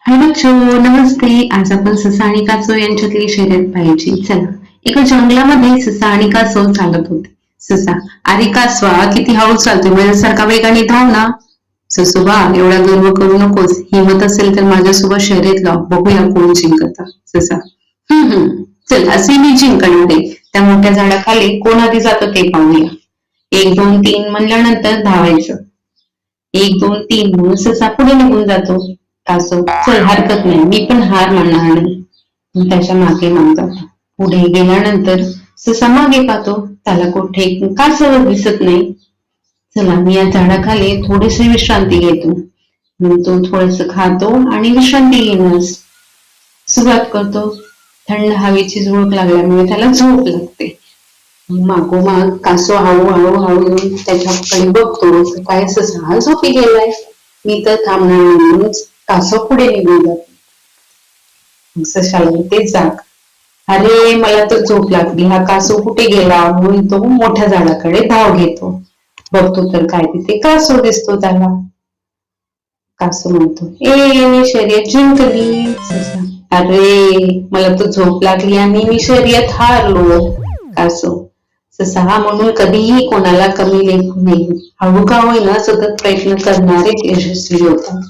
हाय बच्चो, नमस्ते. आज आपण ससा आणि कासव यांच्यातली शर्यत पाहायची. चला, एका जंगलामध्ये ससा आणि कासव चालत होते. ससा, अरे कासवा, किती हळू चालतोय, माझ्यासारखा वेगाने धाव ना. ससोबा, एवढा गर्व करू नकोस. हिंमत असेल तर माझ्यासोबत शर्यत लाव, बघूया कोण जिंकता. ससा, चल, असे मी जिंकणार आहे. त्या मोठ्या झाडाखाली कोण आधी जातं ते पाहूया. 1 2 3 म्हणल्यानंतर धावायचं. 1 2 3 म्हणून ससा पुढे निघून जातो. कासव, चल हरकत नाही, मी पण हार मानणार नाही. मग त्याच्या मागे जातो. पुढे गेल्यानंतर ससा मागे पाहतो. त्याला कुठे कासव दिसत नाही. चला, मी या झाडाखाली थोडीशी विश्रांती घेतो. मग तो थोडस खातो आणि विश्रांती घेण्यास सुरुवात करतो. थंड हवेची झुळूक लागल्यामुळे त्याला झोप लागते. मागोमाग कासव हळू येऊन त्याच्याकडे बघतो. काय ससा हा झोपी गेलाय. मी तर थांबणार नाही म्हणून कासव पुढे निघून जातो. सशाला ते जाग, अरे मला तर झोप लागली, हा कासव कुठे गेला म्हणून तो मोठ्या झाडाकडे धाव घेतो. बघतो तर काय तिथे कासव दिसतो त्याला. कासव म्हणतो, मी शर्यत जिंकली. ससा, अरे मला तर झोप लागली आणि मी शर्यत हारलो. कासव, ससा हा म्हणून कधीही कोणाला कमी लेखू नये. हळू का होईना सतत प्रयत्न करणारे यशस्वी होतात.